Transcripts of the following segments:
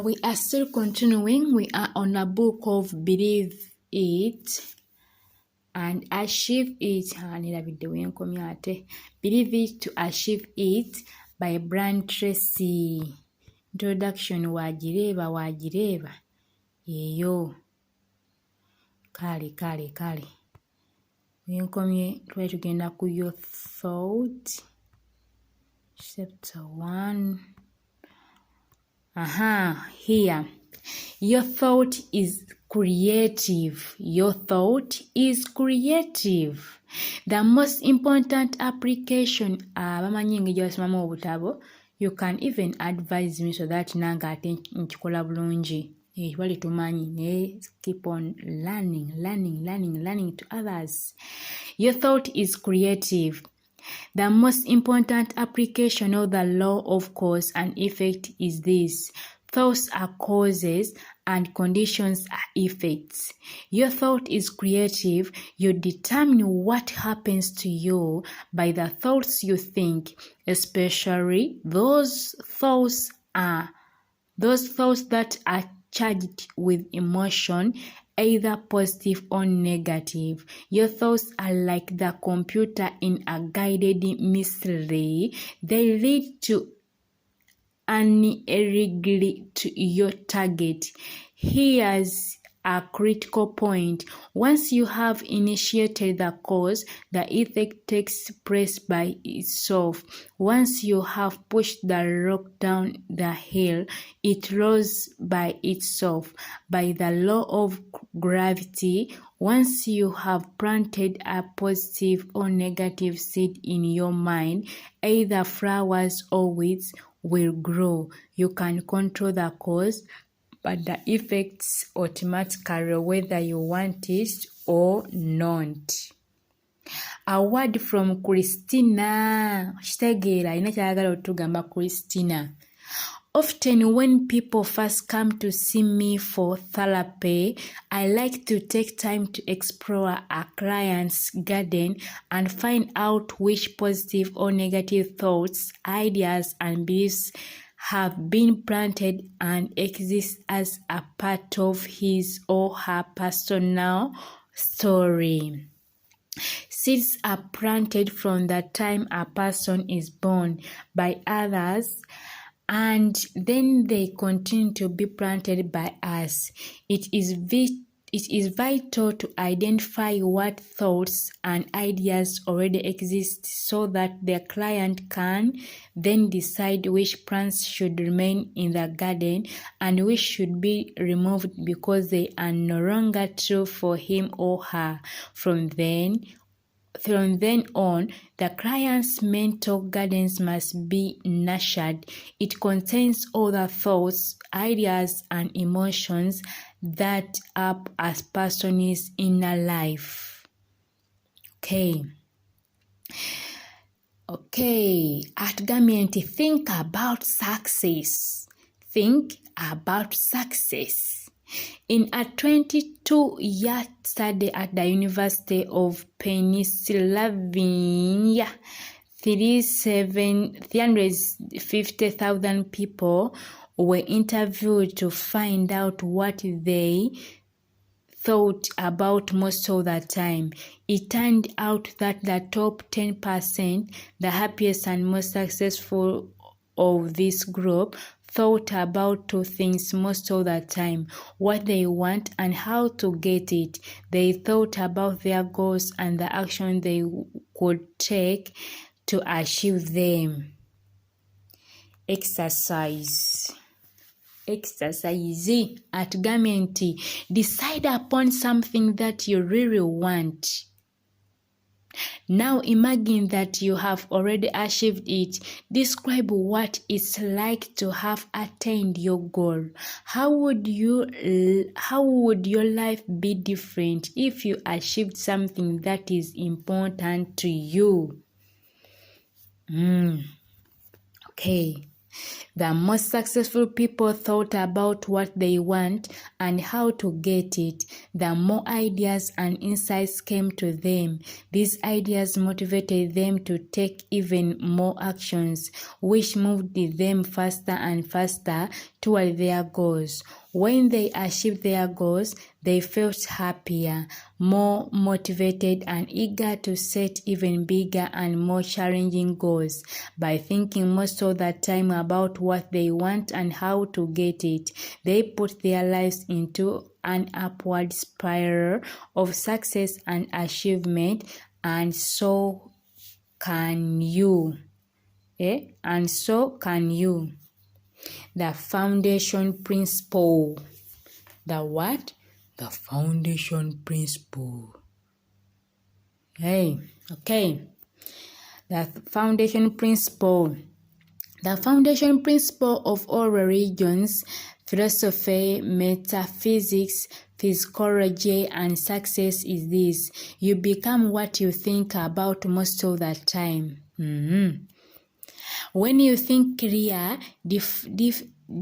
We are still continuing. We are on a book of Believe It and Achieve It. Believe It to Achieve It by Brian Tracy. Introduction wagireba. Yeyo. Kale. Wenkomye twali tugenda ku your thought. Chapter 1. Here. Your thought is creative. Your thought is creative. The most important application, you can even advise me so that nanga nkikola bulungi. Keep on learning to others. Your thought is creative. The most important application of the law of cause and effect is this. Thoughts are causes and conditions are effects. Your thought is creative. You determine what happens to you by the thoughts you think, especially those thoughts that are charged with emotion, either positive or negative. Your thoughts are like the computer in a guided mystery. They lead to unerringly to your target. Here's a critical point. Once you have initiated the cause, the effect takes place by itself. Once you have pushed the rock down the hill, it rolls by itself. By the law of gravity, once you have planted a positive or negative seed in your mind, either flowers or weeds will grow. You can control the cause, but the effects automatically whether you want it or not. A word from Christina. Christina. Often when people first come to see me for therapy, I like to take time to explore a client's garden and find out which positive or negative thoughts, ideas, and beliefs have been planted and exist as a part of his or her personal story. Seeds are planted from the time a person is born by others, and then they continue to be planted by us. It is vital to identify what thoughts and ideas already exist so that the client can then decide which plants should remain in the garden and which should be removed because they are no longer true for him or her. From then on, the client's mental gardens must be nurtured. It contains all the thoughts, ideas, and emotions that up as person's inner life. Okay. Atgamienti, think about success. In a 22-year study at the University of Pennsylvania, 350,000 people were interviewed to find out what they thought about most of the time. It turned out that the top 10%, the happiest and most successful of this group, thought about two things most of the time: what they want and how to get it. They thought about their goals and the action they could take to achieve them. Exercise. At Gamenti, decide upon something that you really want. Now imagine that you have already achieved it. Describe what it's like to have attained your goal. How would your life be different if you achieved something that is important to you? Okay. The most successful people thought about what they want and how to get it. The more ideas and insights came to them. These ideas motivated them to take even more actions, which moved them faster and faster toward their goals. When they achieved their goals, they felt happier, more motivated, and eager to set even bigger and more challenging goals. By thinking most of the time about what they want and how to get it, they put their lives into an upward spiral of success and achievement, and so can you. And so can you. The foundation principle. The what? The foundation principle. Okay. The foundation principle. The foundation principle of all religions, philosophy, metaphysics, psychology, and success is this: you become what you think about most of the time. When you think clear,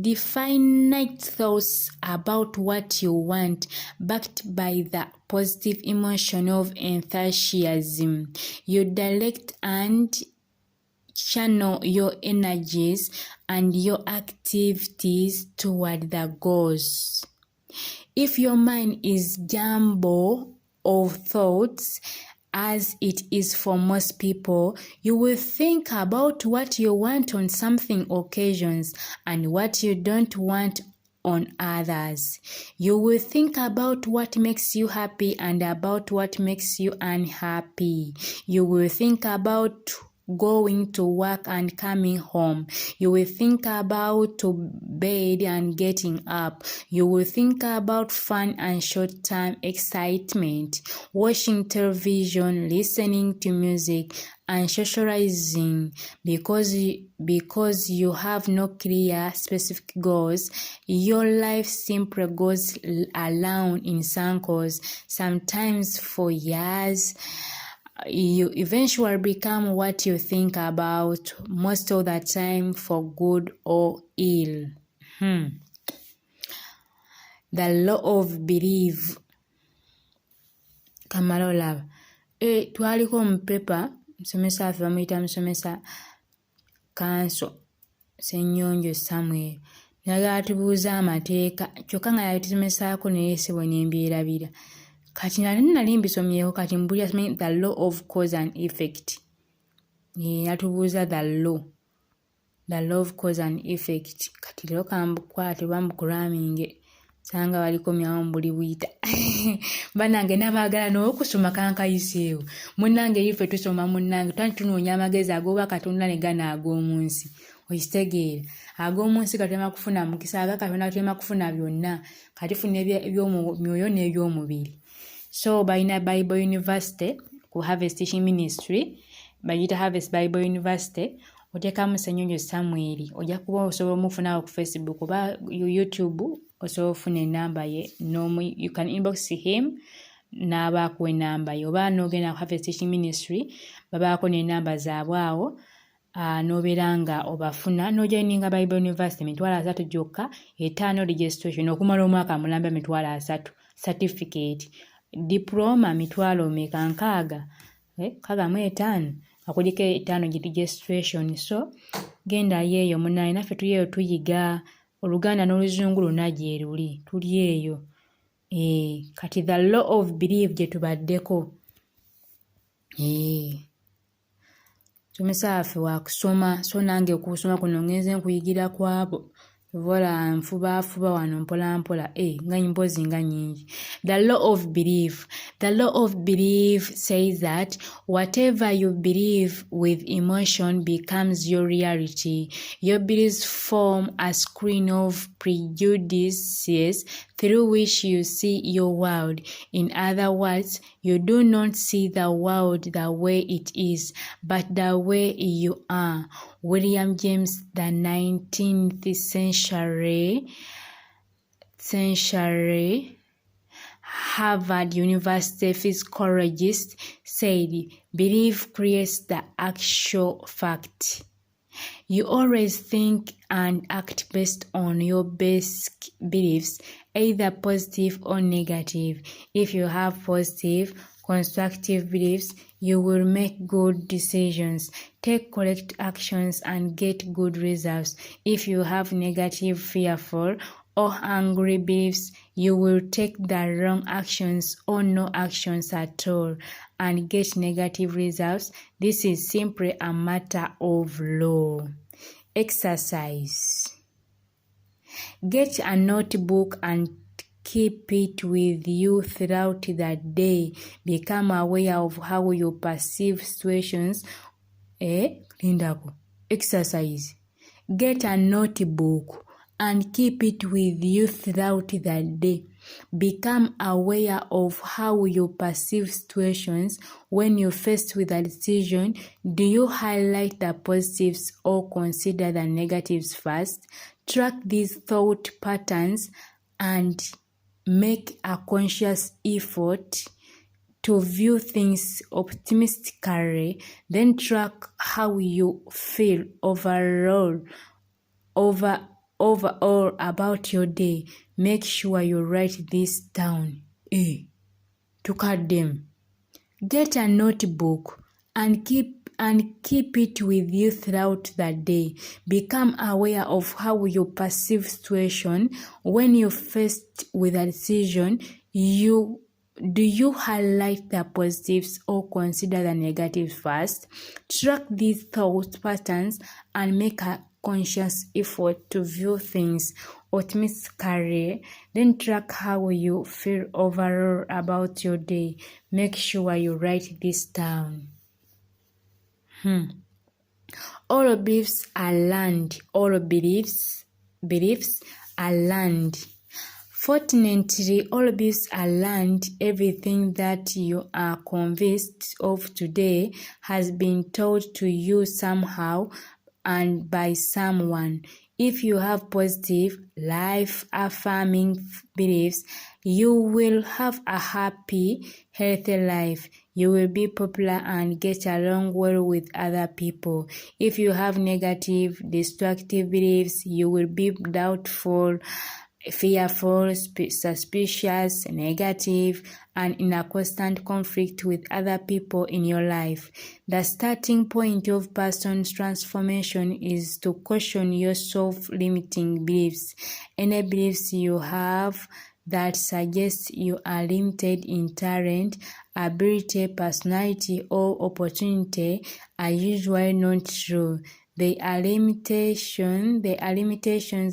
definite thoughts about what you want, backed by the positive emotion of enthusiasm, you direct and channel your energies and your activities toward the goals. If your mind is jumble of thoughts, as it is for most people, you will think about what you want on something occasions and what you don't want on others. You will think about what makes you happy and about what makes you unhappy. You will think about going to work and coming home. You will think about to bed and getting up. You will think about fun and short-term excitement, watching television, listening to music, and socializing. Because you have no clear specific goals, your life simply goes around in circles, sometimes for years. You eventually become what you think about, most of the time for good or ill. The law of belief. Kamala olaba. Twaliko omupepa, musomesa affe bamuyita musomesa Kanso Ssenyonjo Samuel. Yagala tubuuza amateeka, kyokka nga yatusomesaako neyeesebwe n'embyerabira. Kati nali mbisomyeko kati mbulira the law of cause and effect. Yatubuuza the law of cause and effect. Kati lero kambukwate bamukuraminge sanga balikomyawo mbuli buyita. Banange nabaagala n'okusoma kankayiseewo. Munnange ife tusoma munnange tunoonya amagezi ag'oba Katonda ne gana ag'omu nsi. Okitegeera ag'omu nsi katema kufuna mukisa, aga Katonda katema kufuna byonna. Kati funa eby'omwoyo n'eby'omubiri. So balina Bible University ku Harvest Teaching Ministry, bayita Harvest Bible University. Oteekamu Ssenyonjo Samuel, ojja kuba osobola omufunawo ku Facebook oba YouTube, osobola ofuna enamba ye. You can inbox him n'abaako enamba ye, oba n'ogenda ku Harvest Teaching Ministry babaako n'enamba zaabwe awo. N'obeera nga obafuna n'ojoininga Bible University $3 gyokka, 5 registration okumala omwaka mulamba $3, certificate, diploma $6 65 akuliko 5 registration. So genda yeeyo munaye, naffe tuyeeyo tuyiga Oluganda n'Oluzungu lwonna gye luli, tuli eyo. Kati the law of belief gye tubaddeko. Somesa affe wa kusoma, so nange okusoma kuno ngenze nkuyigira kwabo. Vola nfuba wano mpola nga mpozi nga nyingi. The law of belief. The law of belief says that whatever you believe with emotion becomes your reality. Your beliefs form a screen of prejudices through which you see your world. In other words, you do not see the world the way it is, but the way you are. William James, the 19th century Harvard University psychologist, said, belief creates the actual fact. You always think and act based on your basic beliefs, either positive or negative. If you have positive, constructive beliefs, you will make good decisions, take correct actions, and get good results. If you have negative, fearful, or angry beliefs, you will take the wrong actions or no actions at all and get negative results. This is simply a matter of law. Exercise. Get a notebook and keep it with you throughout the day. Become aware of how you perceive situations. Exercise. Get a notebook and keep it with you throughout the day. Become aware of how you perceive situations. When you're faced with a decision, do you highlight the positives or consider the negatives first? Track these thought patterns and make a conscious effort to view things optimistically. Then track how you feel overall about your day. Make sure you write this down. Tukadem. Get a notebook and keep it with you throughout the day. Become aware of how you perceive situation. When you're faced with a decision, do you highlight the positives or consider the negatives first? Track these thought patterns and make a conscious effort to view things optimistically. Then track how you feel overall about your day. Make sure you write this down. All beliefs are learned. All beliefs are learned. Fortunately, all beliefs are learned. Everything that you are convinced of today has been taught to you somehow and by someone. If you have positive, life-affirming beliefs, you will have a happy, healthy life. You will be popular and get along well with other people. If you have negative, destructive beliefs, you will be doubtful, fearful, suspicious, negative, and in a constant conflict with other people in your life. The starting point of person's transformation is to question your self-limiting beliefs. Any beliefs you have that suggest you are limited in talent, ability, personality, or opportunity are usually not true. They are limitations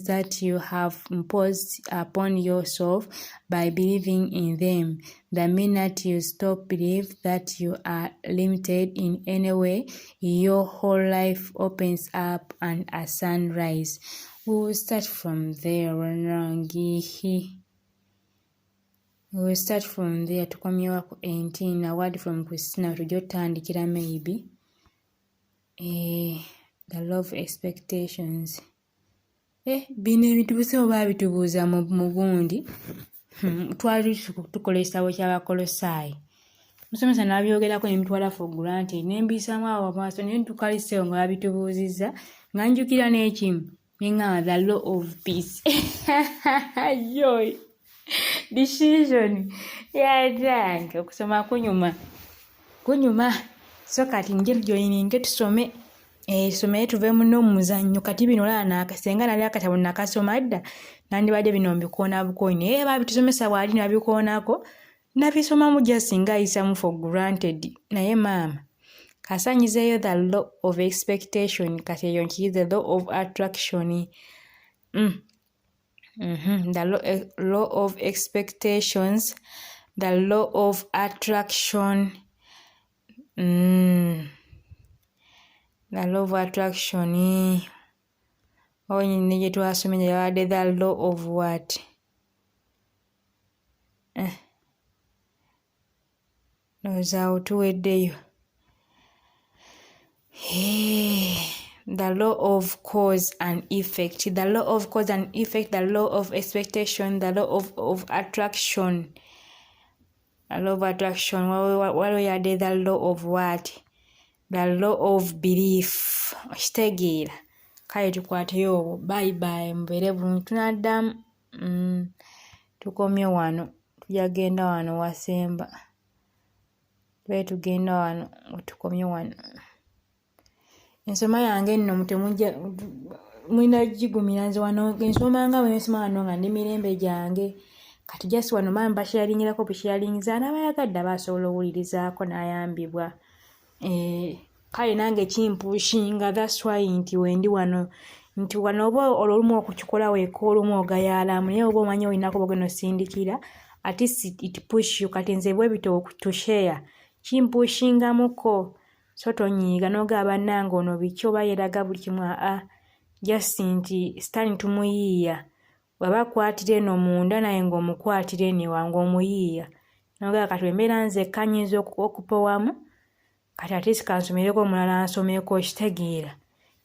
that you have imposed upon yourself by believing in them. The minute you stop believing that you are limited in any way, your whole life opens up and a sunrise. We will start from there. Tukomyewo ku 18. A word from Christina tujja otandikira maybe. The love expectations. Bino ebintu buseewo baabitubuuza mu gundi. Twali tukola ekitabo ky'Abakolosaayi. Musomesa n'abyogerako ne mitwala for granted. Ne mbisaamu awo amaaso naye tukaliseewo nga babitubuuzizza. Nga njukira n'ekimu. Ngamba the law of peace. Joy. Decision. Yadange okusoma kunyuma. So kati nje tujoyininge tusome. Tusome tuve muno muzannyo kati bino olaba n'akasenga nali akatabo nakasoma dda nandibadde bino mbikoona bukoyi babitusomesa bwali nabikoonako nabisomamu just nga ayisamu for granted naye maama kasanyizeeyo the law of expectation kati eyo nkiyize the law of attraction. The law of expectations, the law of attraction. The law of attraction. Nyine gye twasomye yabadde the law of what? Nozaawo tuweddeyo. The law of cause and effect. The law of cause and effect, the law of expectation, the law of attraction. The law of attraction. What we added the law of what? The law of belief. Okitegeera. Kale tukwateyo obwo. Bye mbeere bulungi tunaddamu. Tukomye wano. Tujagenda wano wasemba. Tubaye tugenda wano wetukomye wano. Ensoma yange nno mutemujja mwina gigumira nze wano ensoma nga bwe nsoma wano nga ndi mirembe gyange. Kati just wano maama basharingirako busharingiza n'abayagadde abasobola owulirizaako n'ayambibwa. Kale nange kimpushinga, that's why nti wendi wano nti wano oba olumu okukikola weeka olumu ogayaalamu naye oba omanyi olinako bageno sindikira at least it push you. Kati nze bwe bito to share kimpushingamuko so tonyiiga n'ogaba bannange ono biki oba yeeraga buli kimu just nti sitaani tumuyiiya. Bw'aba akwatira eno munda naye ng'omukwatira eno ewange omuyiiya. N'ogaba kati embeera nzekka nnyinza okupowamu kati ate kansomereko omulala nsomeko kitegeera.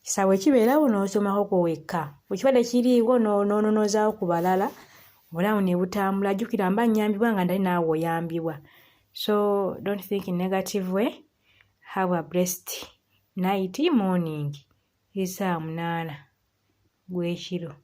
Kisaawe kibeerawo n'osomako ko wekka. Ekibadde kiriiwo n'ononozaawo ku balala obulamu ne butambula. Jjukira mba nnyambibwa nga ndali naawe oyambibwa. So don't think in negative way. Have a blessed night, morning. Isaamu 8 gw'ekiro.